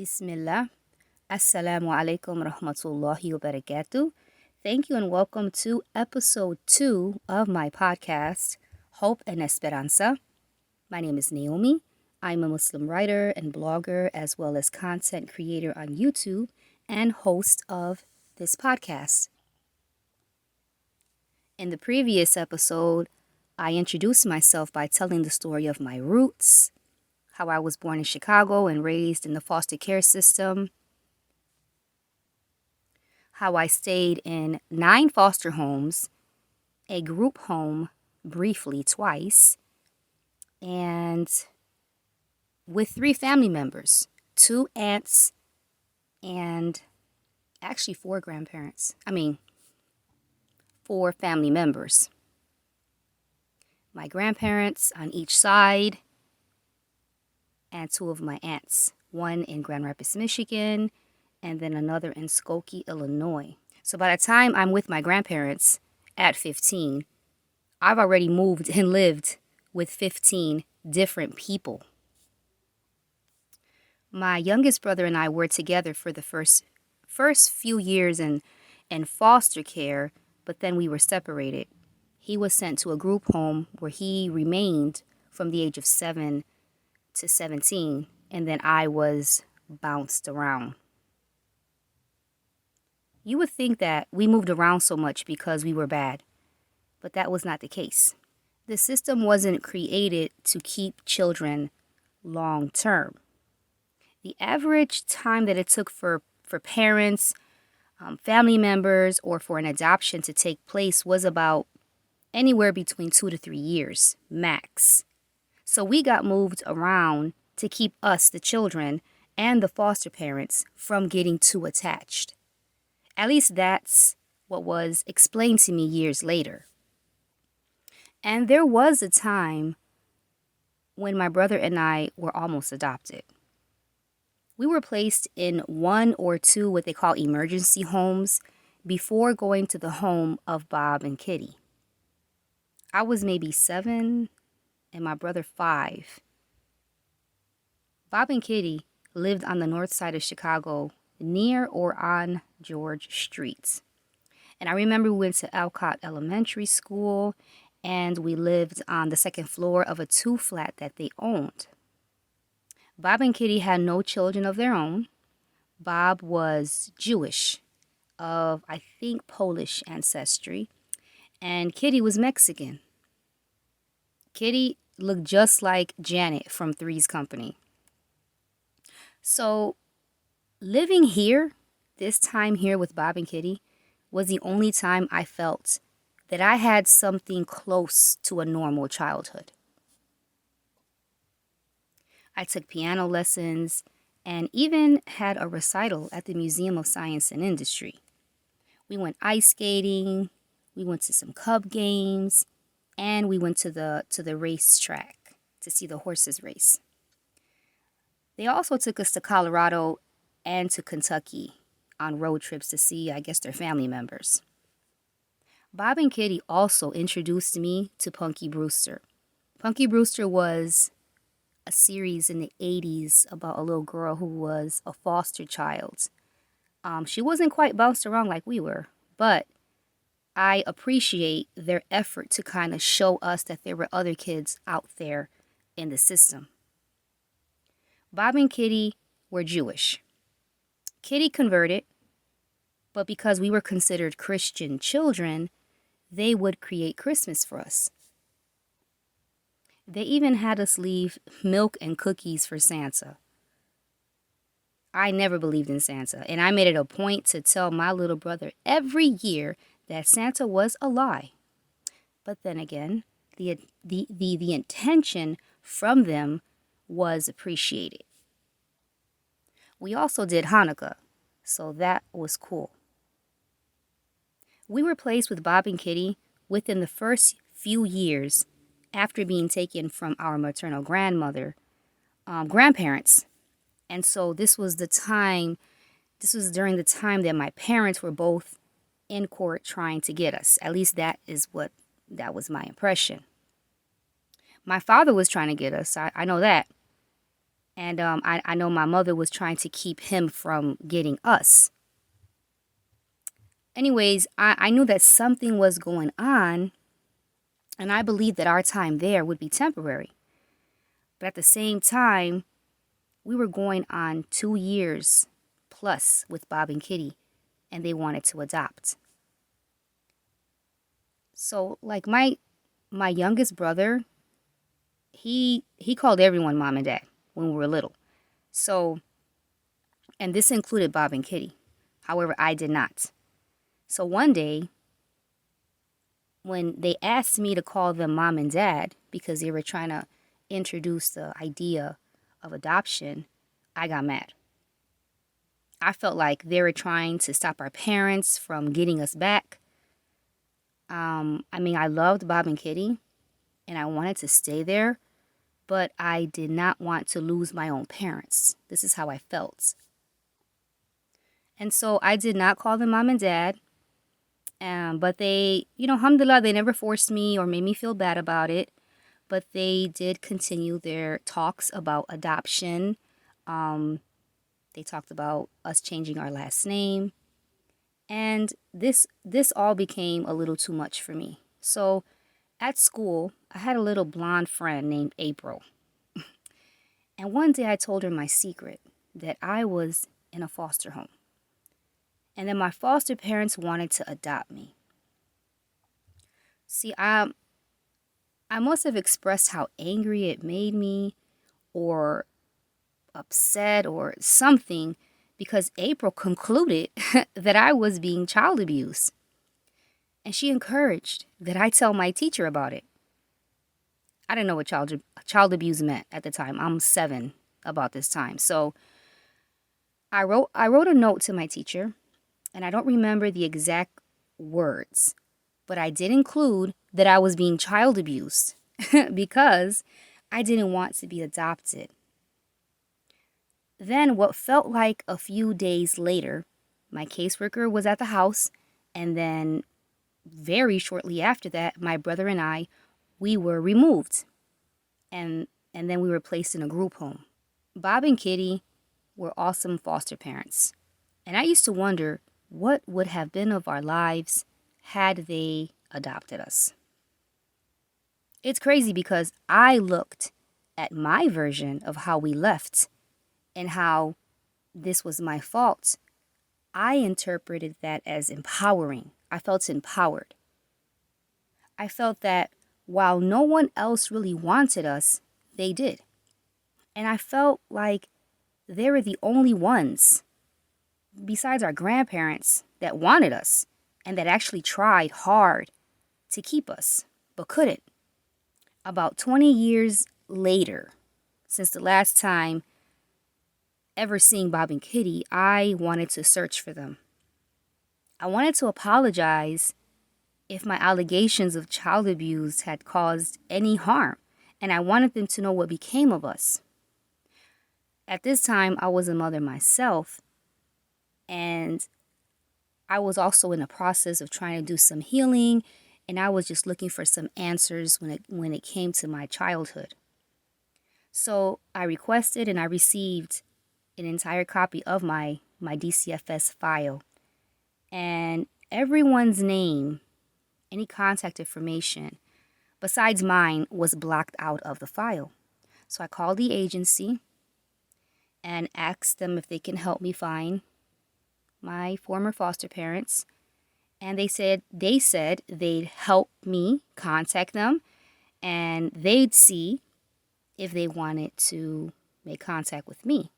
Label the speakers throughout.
Speaker 1: Bismillah. Asalaamu alaikum rahmatullahi wa barakatuh. Thank you and welcome to episode 2 of my podcast, Hope and Esperanza. My name is Naomi. I'm a Muslim writer and blogger, as well as content creator on YouTube and host of this podcast. In the previous episode, I introduced myself by telling the story of my roots, how I was born in Chicago and raised in the foster care system, how I stayed in 9 foster homes, a group home briefly twice, and with 3 family members, 2 aunts, and actually 4 grandparents. 4 family members. My grandparents on each side, and 2 of my aunts, one in Grand Rapids, Michigan, and then another in Skokie, Illinois. So by the time I'm with my grandparents at 15, I've already moved and lived with 15 different people. My youngest brother and I were together for the first few years in foster care, but then we were separated. He was sent to a group home where he remained from the age of 7 to 17, and then I was bounced around. You would think that we moved around so much because we were bad, but that was not the case. The system wasn't created to keep children long term. The average time that it took for parents, family members, or for an adoption to take place was about anywhere between 2 to 3 years, max. So we got moved around to keep us, the children, and the foster parents from getting too attached. At least that's what was explained to me years later. And there was a time when my brother and I were almost adopted. We were placed in 1 or 2 what they call emergency homes before going to the home of Bob and Kitty. I was maybe 7 and my brother 5. Bob and Kitty lived on the north side of Chicago, near or on George Street. And I remember we went to Alcott Elementary School, and we lived on the 2nd floor of a 2-flat that they owned. Bob and Kitty had no children of their own. Bob was Jewish, of I think Polish ancestry, and Kitty was Mexican. Kitty looked just like Janet from Three's Company. So living here, this time here with Bob and Kitty, was the only time I felt that I had something close to a normal childhood. I took piano lessons and even had a recital at the Museum of Science and Industry. We went ice skating, we went to some Cub games, and we went to the racetrack to see the horses race. They also took us to Colorado and to Kentucky on road trips to see, I guess, their family members. Bob and Kitty also introduced me to Punky Brewster. Punky Brewster was a series in the 80s about a little girl who was a foster child. She wasn't quite bounced around like we were, but I appreciate their effort to kind of show us that there were other kids out there in the system. Bob and Kitty were Jewish. Kitty converted, but because we were considered Christian children, they would create Christmas for us. They even had us leave milk and cookies for Santa. I never believed in Santa, and I made it a point to tell my little brother every year that Santa was a lie. But then again, the intention from them was appreciated. We also did Hanukkah, so that was cool. We were placed with Bob and Kitty within the first few years after being taken from our maternal grandparents. And so this was during the time that my parents were both in court trying to get us. At least that was my impression. My father was trying to get us, I know that. And I know my mother was trying to keep him from getting us. Anyways, I knew that something was going on, and I believed that our time there would be temporary. But at the same time, we were going on 2 years plus with Bob and Kitty, and they wanted to adopt. So, like my youngest brother, he called everyone mom and dad when we were little. So, and this included Bob and Kitty. However, I did not. So one day, when they asked me to call them mom and dad because they were trying to introduce the idea of adoption, I got mad. I felt like they were trying to stop our parents from getting us back. I loved Bob and Kitty, and I wanted to stay there, but I did not want to lose my own parents. This is how I felt. And so I did not call them mom and dad. But they, alhamdulillah, they never forced me or made me feel bad about it. But they did continue their talks about adoption. They talked about us changing our last name. And this all became a little too much for me. So at school, I had a little blonde friend named April. And one day I told her my secret, that I was in a foster home. And then my foster parents wanted to adopt me. See, I must have expressed how angry it made me, or upset, or something, because April concluded that I was being child abused. And she encouraged that I tell my teacher about it. I didn't know what child abuse meant at the time. I'm 7 about this time. So I wrote a note to my teacher, and I don't remember the exact words, but I did include that I was being child abused because I didn't want to be adopted. Then what felt like a few days later, my caseworker was at the house, and then very shortly after that, my brother and I, we were removed, and then we were placed in a group home. Bob and Kitty were awesome foster parents, and I used to wonder what would have been of our lives had they adopted us. It's crazy because I looked at my version of how we left and how this was my fault. I interpreted that as empowering. I felt empowered. I felt that while no one else really wanted us, they did. And I felt like they were the only ones, besides our grandparents, that wanted us and that actually tried hard to keep us, but couldn't. About 20 years later, since the last time ever seeing Bob and Kitty, I wanted to search for them. I wanted to apologize if my allegations of child abuse had caused any harm, and I wanted them to know what became of us. At this time, I was a mother myself, and I was also in the process of trying to do some healing, and I was just looking for some answers when it came to my childhood. So I requested and I received an entire copy of my DCFS file, and everyone's name, any contact information besides mine, was blocked out of the file. So I called the agency and asked them if they can help me find my former foster parents, and they said they'd help me contact them, and they'd see if they wanted to make contact with me.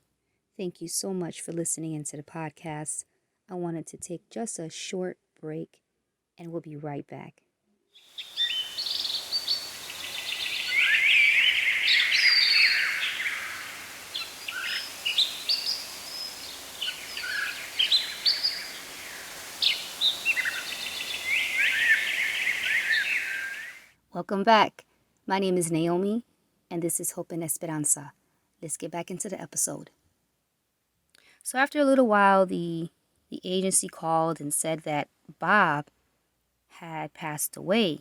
Speaker 1: Thank you so much for listening into the podcast. I wanted to take just a short break, and we'll be right back. Welcome back. My name is Naomi, and this is Hope and Esperanza. Let's get back into the episode. So after a little while, the agency called and said that Bob had passed away,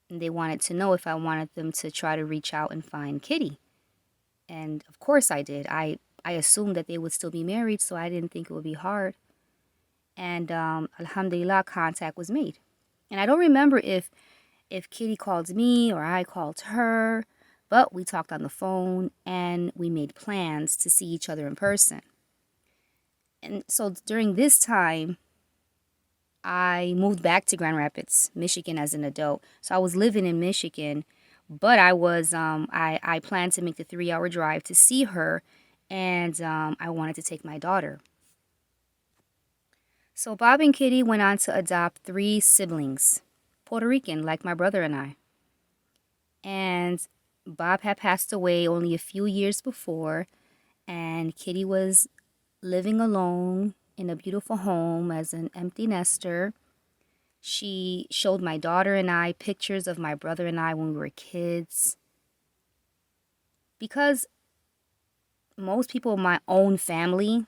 Speaker 1: and they wanted to know if I wanted them to try to reach out and find Kitty. And of course I did. I assumed that they would still be married, so I didn't think it would be hard. And alhamdulillah, contact was made. And I don't remember if Kitty called me or I called her, but we talked on the phone and we made plans to see each other in person. And so during this time, I moved back to Grand Rapids, Michigan as an adult. So I was living in Michigan, but I planned to make the 3 hour drive to see her, and I wanted to take my daughter. So Bob and Kitty went on to adopt 3 siblings, Puerto Rican, like my brother and I. And Bob had passed away only a few years before, and Kitty was living alone in a beautiful home as an empty nester. She showed my daughter and I pictures of my brother and I when we were kids. Because most people in my own family,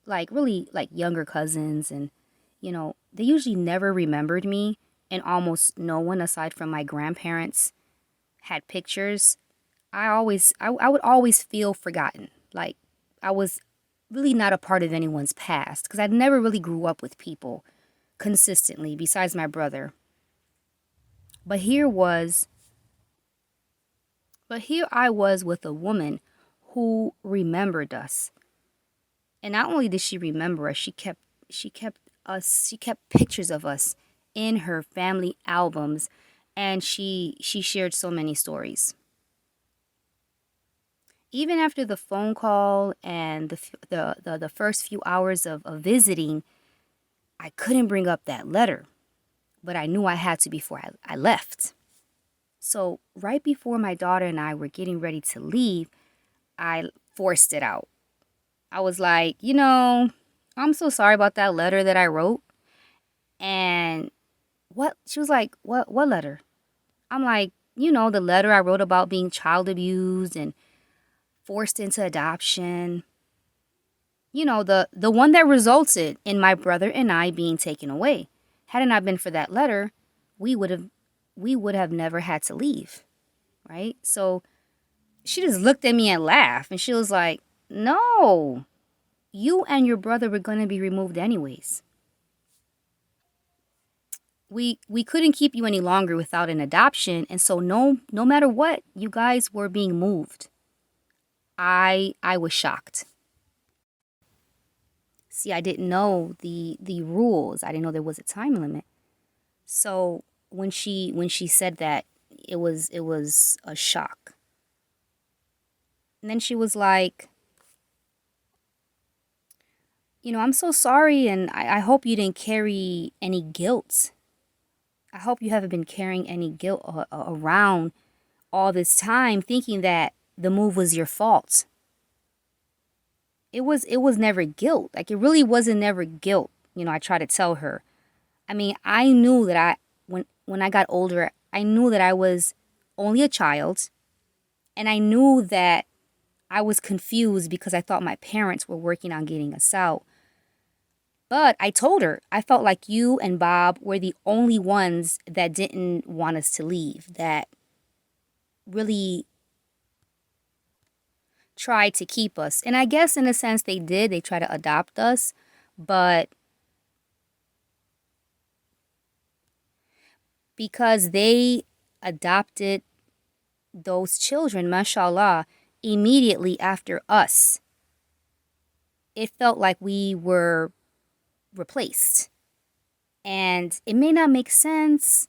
Speaker 1: like really like younger cousins, and they usually never remembered me, and almost no one aside from my grandparents had pictures. I would always feel forgotten. Like I was really not a part of anyone's past because I never really grew up with people consistently besides my brother. But here I was with a woman who remembered us. And not only did she remember us, she kept pictures of us in her family albums, and she shared so many stories. Even after the phone call and the first few hours of visiting, I couldn't bring up that letter, but I knew I had to before I left. So right before my daughter and I were getting ready to leave, I forced it out. I was like, I'm so sorry about that letter that I wrote. And what? She was like, what letter? I'm like, the letter I wrote about being child abused and forced into adoption. The one that resulted in my brother and I being taken away. Had it not been for that letter, we would have never had to leave, right? So she just looked at me and laughed, and she was like, "No, you and your brother were going to be removed anyways. We couldn't keep you any longer without an adoption, and so no matter what, you guys were being moved." I was shocked. See, I didn't know the rules. I didn't know there was a time limit. So when she said that, it was a shock. And then she was like, "I'm so sorry, and I hope you didn't carry any guilt. I hope you haven't been carrying any guilt around all this time, thinking that the move was your fault." It was never guilt. Like it really wasn't never guilt. I tried to tell her. I mean, I knew that when I got older, I knew that I was only a child, and I knew that I was confused because I thought my parents were working on getting us out. But I told her I felt like you and Bob were the only ones that didn't want us to leave, that really tried to keep us. And I guess in a sense they did. They tried to adopt us, but because they adopted those children, mashallah, immediately after us, it felt like we were replaced. And it may not make sense,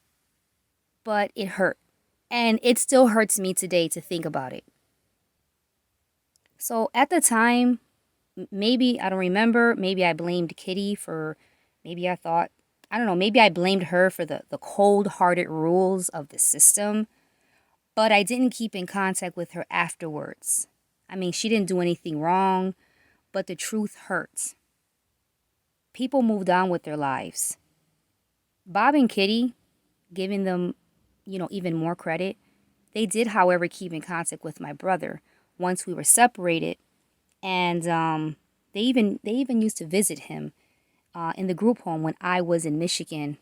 Speaker 1: but it hurt. And it still hurts me today to think about it. So at the time, maybe I don't remember, maybe I blamed Kitty for, maybe I thought, I don't know, maybe I blamed her for the cold-hearted rules of the system, but I didn't keep in contact with her afterwards. I mean, she didn't do anything wrong, but the truth hurts. People moved on with their lives. Bob and Kitty, giving them, even more credit, they did, however, keep in contact with my brother once we were separated, and they even used to visit him in the group home when I was in Michigan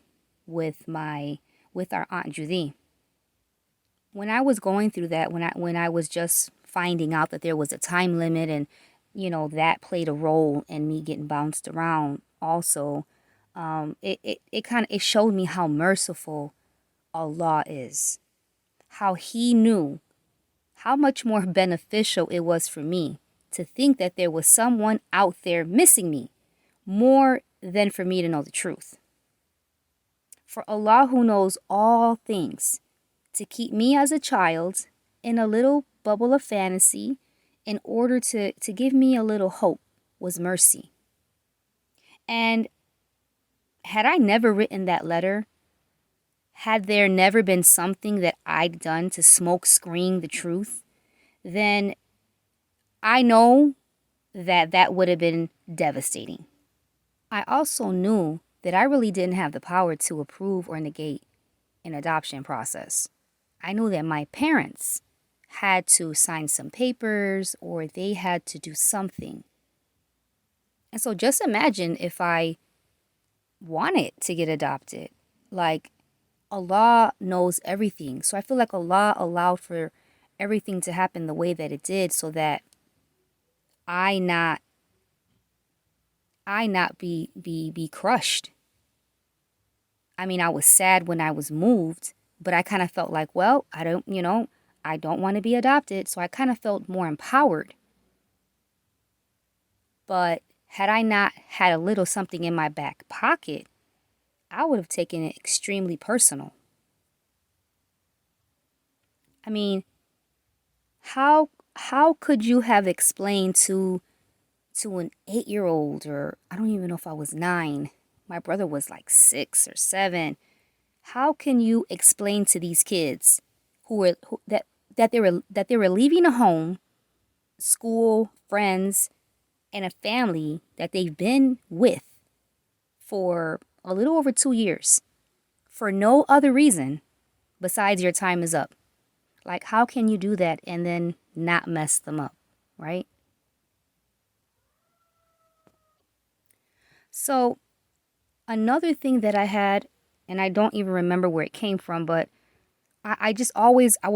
Speaker 1: with our Aunt Judy. When I was going through that, when I was just finding out that there was a time limit, and that played a role in me getting bounced around also. It showed me how merciful Allah is, how He knew how much more beneficial it was for me to think that there was someone out there missing me more than for me to know the truth. For Allah, who knows all things, to keep me as a child in a little bubble of fantasy in order to give me a little hope was mercy. And had I never written that letter, had there never been something that I'd done to smoke screen the truth, then I know that would have been devastating. I also knew that I really didn't have the power to approve or negate an adoption process. I knew that my parents had to sign some papers or they had to do something. And so just imagine if I wanted to get adopted. Like, Allah knows everything. So I feel like Allah allowed for everything to happen the way that it did so that I not be crushed. I mean, I was sad when I was moved, but I kind of felt like, well, I don't want to be adopted. So I kind of felt more empowered. But had I not had a little something in my back pocket, I would have taken it extremely personal. I mean, how could you have explained to an 8-year-old, or I don't even know if I was 9. My brother was like 6 or 7. How can you explain to these kids that they were leaving a home, school, friends, and a family that they've been with for a little over 2 years for no other reason besides your time is up? Like, how can you do that and then not mess them up, right? So another thing that I had, and I don't even remember where it came from, but I was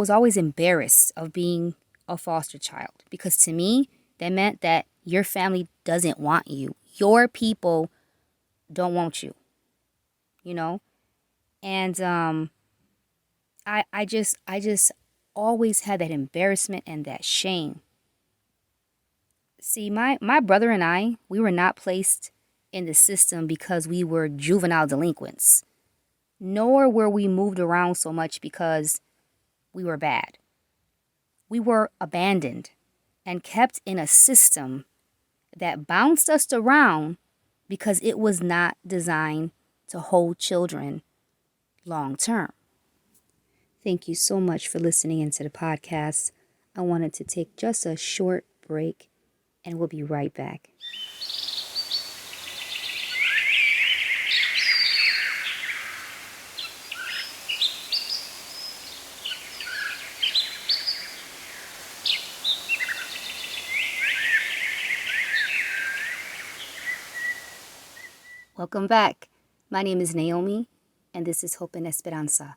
Speaker 1: always embarrassed of being a foster child, because to me, that meant that your family doesn't want you. Your people don't want you, And I just always had that embarrassment and that shame. See, my brother and I, we were not placed in the system because we were juvenile delinquents, nor were we moved around so much because we were bad. We were abandoned and kept in a system that bounced us around because it was not designed to hold children long term. Thank you so much for listening into the podcast. I wanted to take just a short break, and we'll be right back. Welcome back. My name is Naomi, and this is Hope and Esperanza.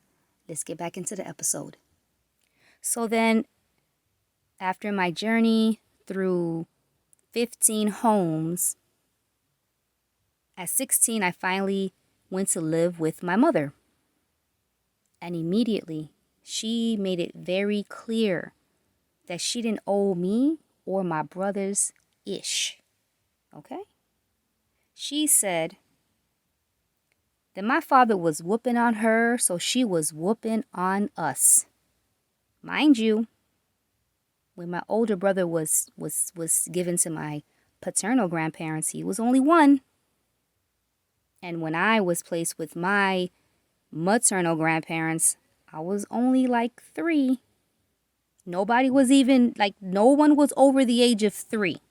Speaker 1: Let's get back into the episode. So then, after my journey through 15 homes, at 16, I finally went to live with my mother. And immediately, she made it very clear that she didn't owe me or my brothers ish. Okay? She said that my father was whooping on her, so she was whooping on us. Mind you, when my older brother was given to my paternal grandparents, he was only 1. And when I was placed with my maternal grandparents, I was only like 3. No one was over the age of 3.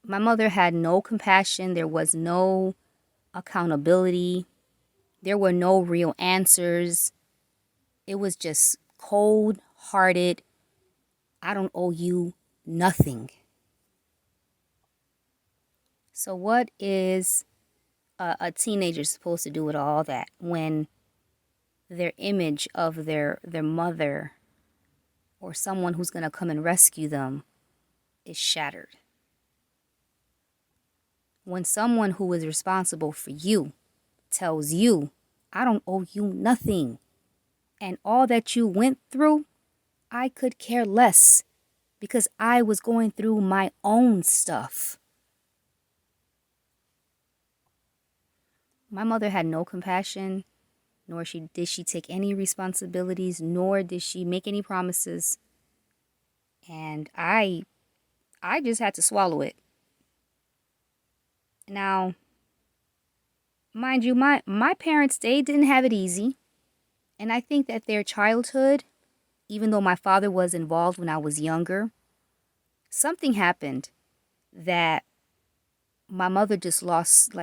Speaker 1: My mother had no compassion. There was no accountability. There were no real answers. It was just cold-hearted. I don't owe you nothing. So what is a teenager supposed to do with all that when their image of their mother or someone who's going to come and rescue them is shattered. When someone who is responsible for you tells you, I don't owe you nothing, and all that you went through, I could care less because I was going through my own stuff. My mother had no compassion, nor did she take any responsibilities, nor did she make any promises. And I just had to swallow it. Now, mind you, my parents, they didn't have it easy. And I think that their childhood, even though my father was involved when I was younger, something happened that my mother just lost,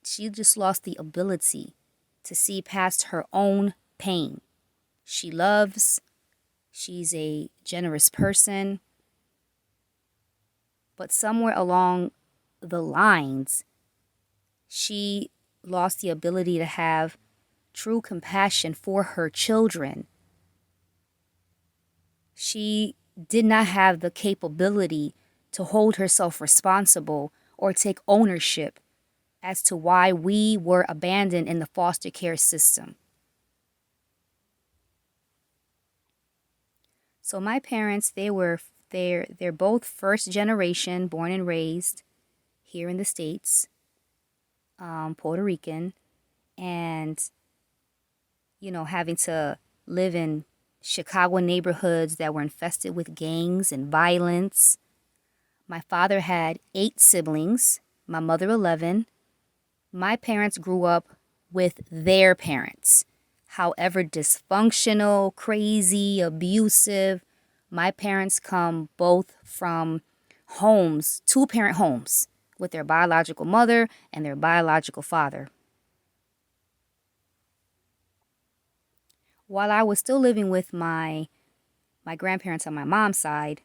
Speaker 1: she just lost the ability to see past her own pain. She loves, she's a generous person, but somewhere along the lines, she lost the ability to have true compassion for her children. She did not have the capability to hold herself responsible or take ownership as to why we were abandoned in the foster care system. So my parents, they're both first generation, born and raised here in the States, Puerto Rican, and having to live in Chicago neighborhoods that were infested with gangs and violence. My father had 8 siblings, my mother 11. My parents grew up with their parents. However dysfunctional, crazy, abusive, my parents come both from homes, 2-parent homes, with their biological mother and their biological father. While I was still living with my grandparents on my mom's side,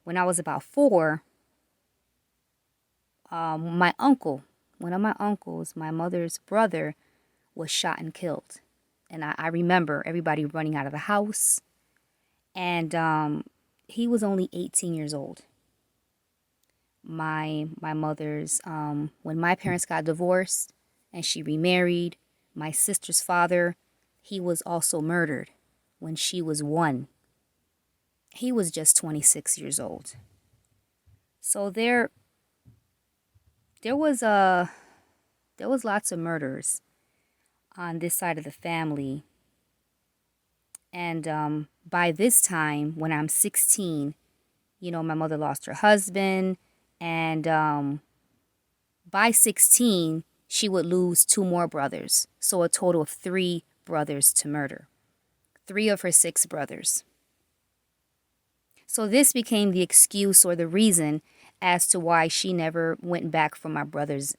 Speaker 1: when I was about 4, my uncle, one of my uncles, my mother's brother, was shot and killed. And I remember everybody running out of the house. And he was only 18 years old. My mother's, when my parents got divorced and she remarried, my sister's father, he was also murdered when she was 1. He was just 26 years old. So there was lots of murders on this side of the family. And by this time, when I'm 16, my mother lost her husband. And by 16, she would lose 2 more brothers. So a total of 3 brothers to murder. 3 of her 6 brothers. So this became the excuse or the reason as to why she never went back for my brothers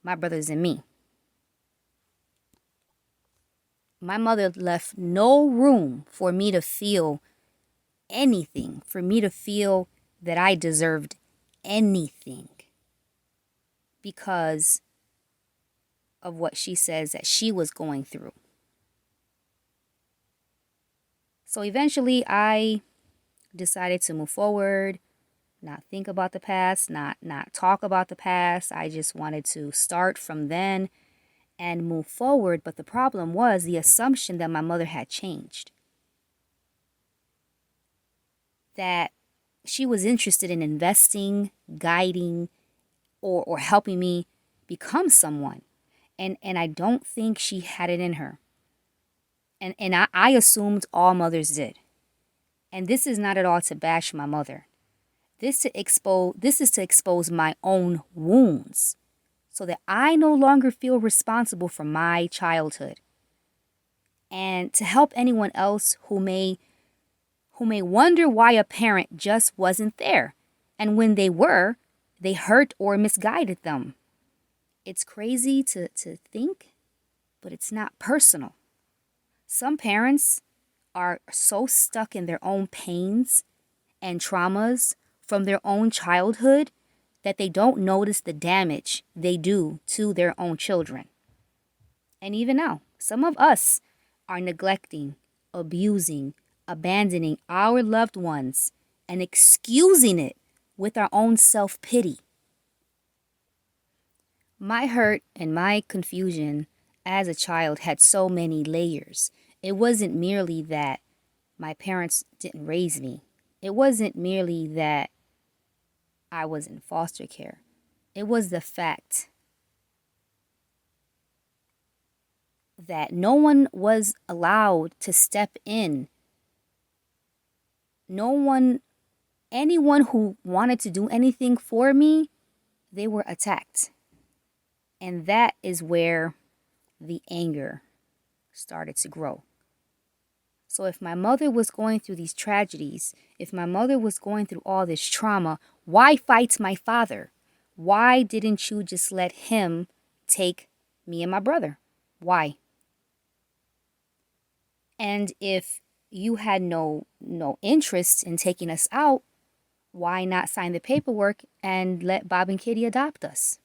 Speaker 1: my brothers and me. My mother left no room for me to feel anything, for me to feel that I deserved anything because of what she says that she was going through. So eventually I decided to move forward, not think about the past, not talk about the past. I just wanted to start from then and move forward. But the problem was the assumption that my mother had changed. That she was interested in investing, guiding, or helping me become someone. And I don't think she had it in her. And I assumed all mothers did. And this is not at all to bash my mother. This is to expose my own wounds so that I no longer feel responsible for my childhood. And to help anyone else who may wonder why a parent just wasn't there. And when they were, they hurt or misguided them. It's crazy to think, but it's not personal. Some parents are so stuck in their own pains and traumas from their own childhood that they don't notice the damage they do to their own children. And even now, some of us are neglecting abusing, abandoning our loved ones and excusing it with our own self-pity. My hurt and my confusion as a child had so many layers. It wasn't merely that my parents didn't raise me. It wasn't merely that I was in foster care. It was the fact that no one was allowed to step in. No one, anyone who wanted to do anything for me, they were attacked. And that is where the anger started to grow. So if my mother was going through these tragedies, if my mother was going through all this trauma, why fight my father? Why didn't you just let him take me and my brother? Why? And if you had no interest in taking us out, why not sign the paperwork and let Bob and Kitty adopt us?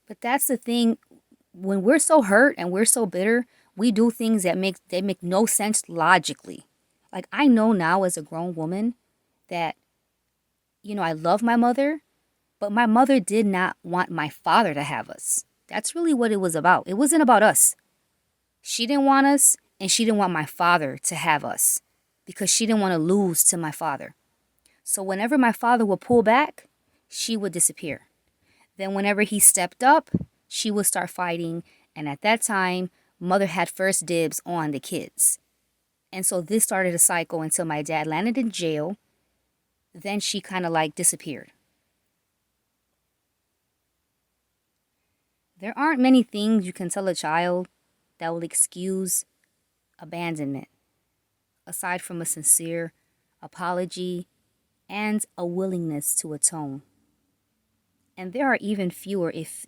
Speaker 1: But that's the thing. When we're so hurt and we're so bitter, we do things that make no sense logically. Like, I know now as a grown woman that, I love my mother, but my mother did not want my father to have us. That's really what it was about. It wasn't about us. She didn't want us, and she didn't want my father to have us because she didn't want to lose to my father. So whenever my father would pull back, she would disappear. Then whenever he stepped up, she would start fighting. And at that time, mother had first dibs on the kids. And so this started a cycle until my dad landed in jail. Then she kind of like disappeared. There aren't many things you can tell a child that will excuse abandonment, aside from a sincere apology and a willingness to atone. And there are even fewer if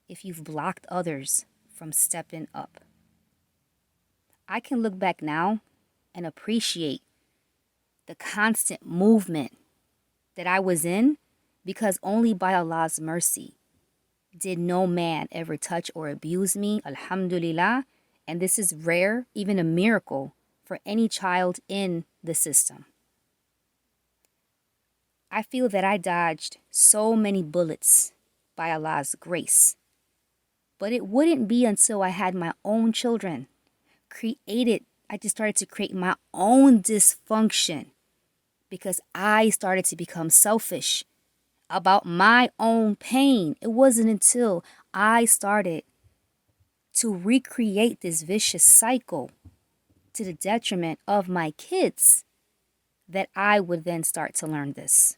Speaker 1: you've blocked others from stepping up. I can look back now and appreciate the constant movement that I was in, because only by Allah's mercy did no man ever touch or abuse me, alhamdulillah. And this is rare, even a miracle for any child in the system. I feel that I dodged so many bullets by Allah's grace. But it wouldn't be until I had my own children, I just started to create my own dysfunction, because I started to become selfish about my own pain. It wasn't until I started to recreate this vicious cycle to the detriment of my kids that I would then start to learn this.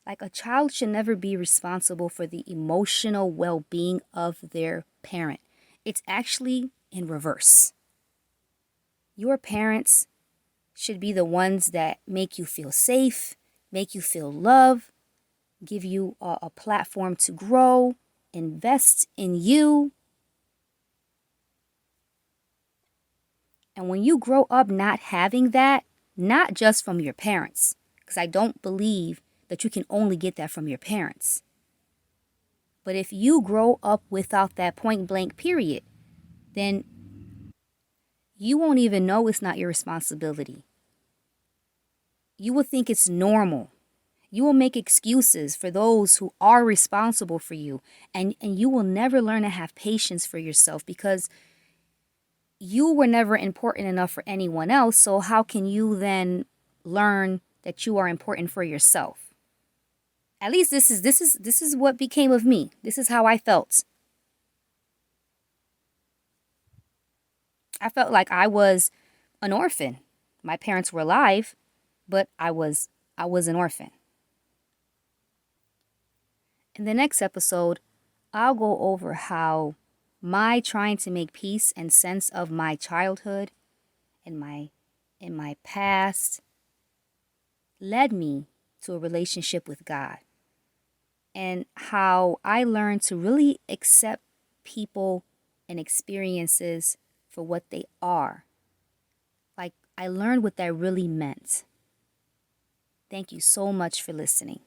Speaker 1: Like, a child should never be responsible for the emotional well-being of their parent. It's actually in reverse. Your parents should be the ones that make you feel safe, make you feel love, give you a platform to grow, invest in you. And when you grow up not having that, not just from your parents, because I don't believe that you can only get that from your parents. But if you grow up without that point blank period, then you won't even know it's not your responsibility. You will think it's normal. You will make excuses for those who are responsible for you. And you will never learn to have patience for yourself, because you were never important enough for anyone else. So how can you then learn that you are important for yourself? At least this is what became of me. This is how I felt. I felt like I was an orphan. My parents were alive, but I was an orphan. In the next episode, I'll go over how my trying to make peace and sense of my childhood and in my past led me to a relationship with God, and how I learned to really accept people and experiences for what they are. Like, I learned what that really meant. Thank you so much for listening.